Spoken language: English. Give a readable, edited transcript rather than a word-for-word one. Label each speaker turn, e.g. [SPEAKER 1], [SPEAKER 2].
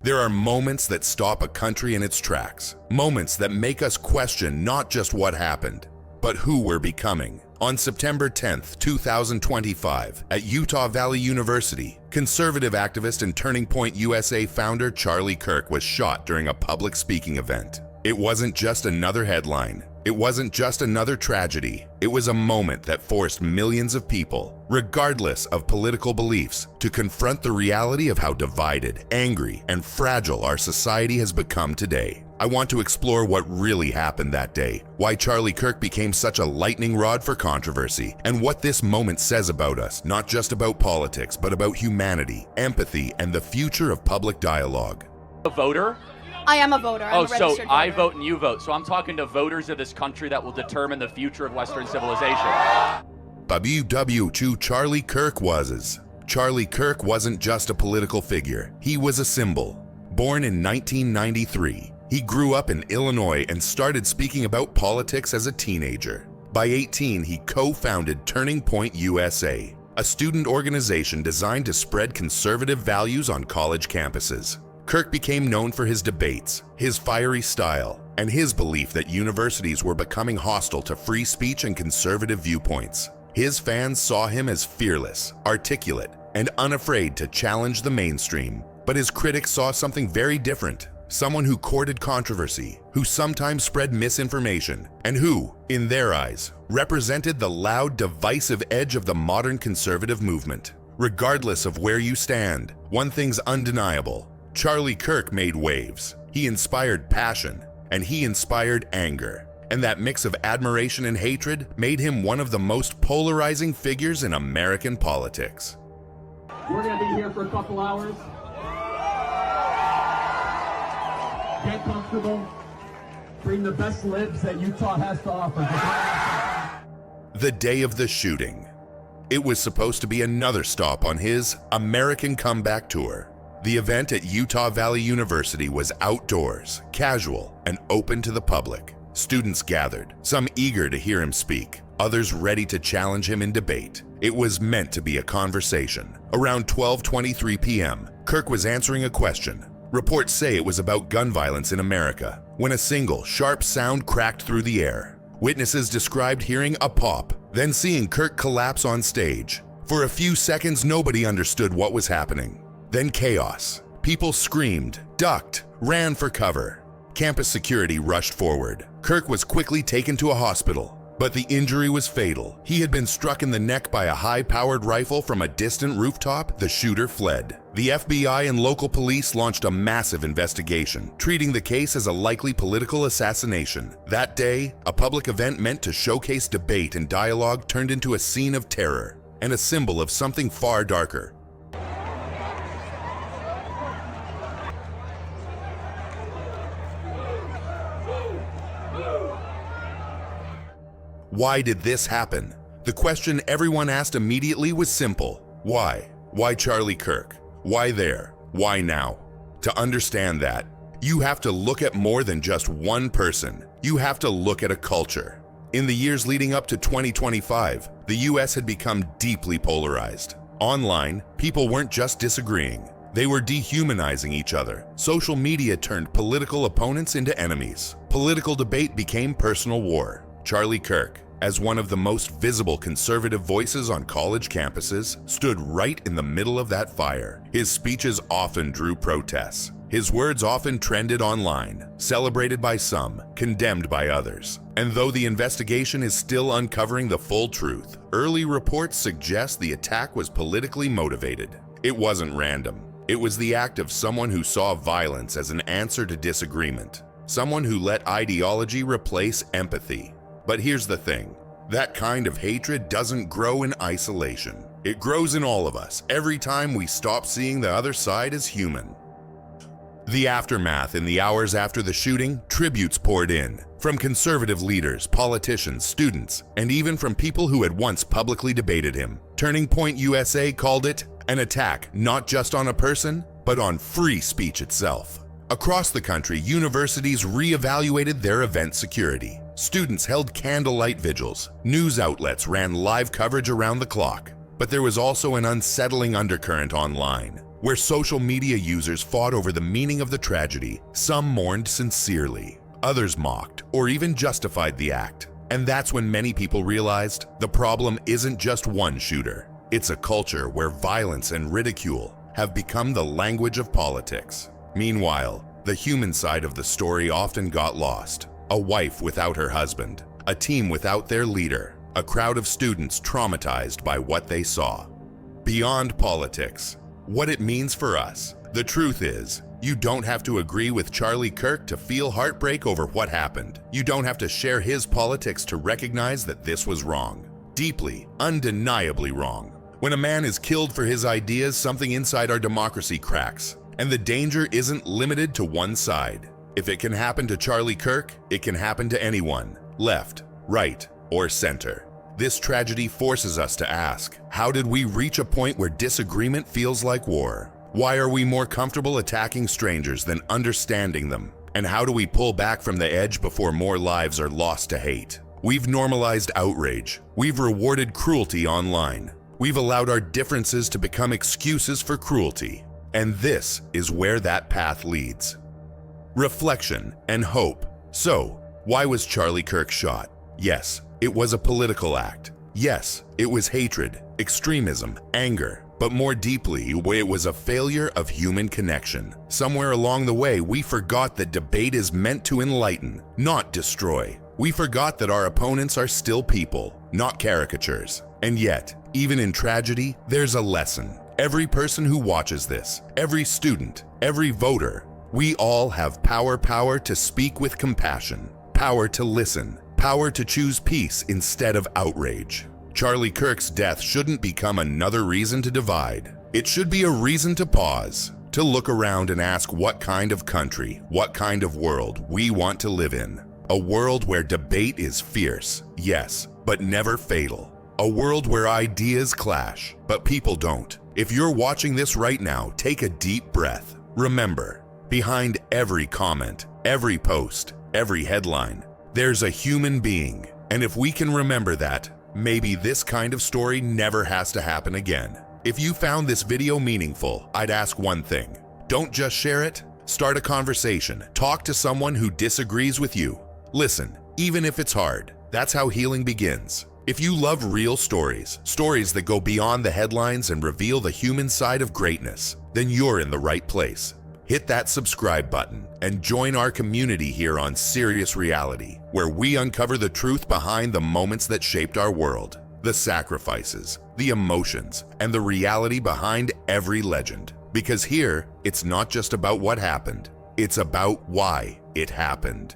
[SPEAKER 1] There are moments that stop a country in its tracks, moments that make us question not just what happened, but who we're becoming. On September 10th, 2025, at Utah Valley University, conservative activist and Turning Point USA founder Charlie Kirk was shot during a public speaking event. It wasn't just another headline. It wasn't just another tragedy. It was a moment that forced millions of people, regardless of political beliefs, to confront the reality of how divided, angry, and fragile our society has become today. I want to explore what really happened that day, why Charlie Kirk became such a lightning rod for controversy, and what this moment says about us, not just about politics, but about humanity, empathy, and the future of public dialogue.
[SPEAKER 2] A voter?
[SPEAKER 3] I am a voter. I'm a registered
[SPEAKER 2] so
[SPEAKER 3] voter.
[SPEAKER 2] I vote and you vote. So I'm talking to voters of this country that will determine the future of Western civilization.
[SPEAKER 1] WW2 Charlie Kirk was. Charlie Kirk wasn't just a political figure. He was a symbol. Born in 1993, he grew up in Illinois and started speaking about politics as a teenager. By 18, he co-founded Turning Point USA, a student organization designed to spread conservative values on college campuses. Kirk became known for his debates, his fiery style, and his belief that universities were becoming hostile to free speech and conservative viewpoints. His fans saw him as fearless, articulate, and unafraid to challenge the mainstream. But his critics saw something very different. Someone who courted controversy, who sometimes spread misinformation, and who, in their eyes, represented the loud, divisive edge of the modern conservative movement. Regardless of where you stand, one thing's undeniable. Charlie Kirk made waves. He inspired passion, and he inspired anger. And that mix of admiration and hatred made him one of the most polarizing figures in American politics.
[SPEAKER 4] We're going to be here for a couple hours. Get comfortable. Bring the best libs that Utah has to offer.
[SPEAKER 1] The day of the shooting. It was supposed to be another stop on his American Comeback Tour. The event at Utah Valley University was outdoors, casual, and open to the public. Students gathered, some eager to hear him speak, others ready to challenge him in debate. It was meant to be a conversation. Around 12:23 p.m., Kirk was answering a question. Reports say it was about gun violence in America, when a single, sharp sound cracked through the air. Witnesses described hearing a pop, then seeing Kirk collapse on stage. For a few seconds, nobody understood what was happening. Then chaos. People screamed, ducked, ran for cover. Campus security rushed forward. Kirk was quickly taken to a hospital, but the injury was fatal. He had been struck in the neck by a high-powered rifle from a distant rooftop. The shooter fled. The FBI and local police launched a massive investigation, treating the case as a likely political assassination. That day, a public event meant to showcase debate and dialogue turned into a scene of terror and a symbol of something far darker. Why did this happen? The question everyone asked immediately was simple. Why? Why Charlie Kirk? Why there? Why now? To understand that, you have to look at more than just one person. You have to look at a culture. In the years leading up to 2025, the US had become deeply polarized. Online, people weren't just disagreeing. They were dehumanizing each other. Social media turned political opponents into enemies. Political debate became personal war. Charlie Kirk, as one of the most visible conservative voices on college campuses, stood right in the middle of that fire. His speeches often drew protests. His words often trended online, celebrated by some, condemned by others. And though the investigation is still uncovering the full truth, early reports suggest the attack was politically motivated. It wasn't random. It was the act of someone who saw violence as an answer to disagreement. Someone who let ideology replace empathy. But here's the thing, that kind of hatred doesn't grow in isolation. It grows in all of us every time we stop seeing the other side as human. The aftermath in the hours after the shooting, tributes poured in, from conservative leaders, politicians, students, and even from people who had once publicly debated him. Turning Point USA called it an attack not just on a person, but on free speech itself. Across the country, universities re-evaluated their event security. Students held candlelight vigils. News outlets ran live coverage around the clock. But there was also an unsettling undercurrent online. where social media users fought over the meaning of the tragedy. Some mourned sincerely, others mocked or even justified the act. And that's when many people realized the problem isn't just one shooter. It's a culture where violence and ridicule have become the language of politics. Meanwhile, the human side of the story often got lost. A wife without her husband, a team without their leader, a crowd of students traumatized by what they saw. Beyond politics, what it means for us, the truth is, you don't have to agree with Charlie Kirk to feel heartbreak over what happened. You don't have to share his politics to recognize that this was wrong. Deeply, undeniably wrong. When a man is killed for his ideas, something inside our democracy cracks. And the danger isn't limited to one side. If it can happen to Charlie Kirk, it can happen to anyone, left, right, or center. This tragedy forces us to ask, how did we reach a point where disagreement feels like war? Why are we more comfortable attacking strangers than understanding them? And how do we pull back from the edge before more lives are lost to hate? We've normalized outrage. We've rewarded cruelty online. We've allowed our differences to become excuses for cruelty. And this is where that path leads. Reflection and hope. So, why was Charlie Kirk shot? Yes, it was a political act. Yes, it was hatred, extremism, anger, but more deeply, it was a failure of human connection. Somewhere along the way, we forgot that debate is meant to enlighten, not destroy. We forgot that our opponents are still people, not caricatures. And yet, even in tragedy, there's a lesson. Every person who watches this, every student, every voter, we all have power to speak with compassion, power to listen, power to choose peace instead of outrage. Charlie Kirk's death shouldn't become another reason to divide. It should be a reason to pause, to look around and ask what kind of country, what kind of world we want to live in. A world where debate is fierce, yes, but never fatal. A world where ideas clash, but people don't. If you're watching this right now, take a deep breath. Remember, behind every comment, every post, every headline, there's a human being. And if we can remember that, maybe this kind of story never has to happen again. If you found this video meaningful, I'd ask one thing. Don't just share it. Start a conversation. Talk to someone who disagrees with you. Listen, even if it's hard. That's how healing begins. If you love real stories, stories that go beyond the headlines and reveal the human side of greatness, then you're in the right place. Hit that subscribe button and join our community here on Serious Reality, where we uncover the truth behind the moments that shaped our world, the sacrifices, the emotions, and the reality behind every legend. Because here, it's not just about what happened, it's about why it happened.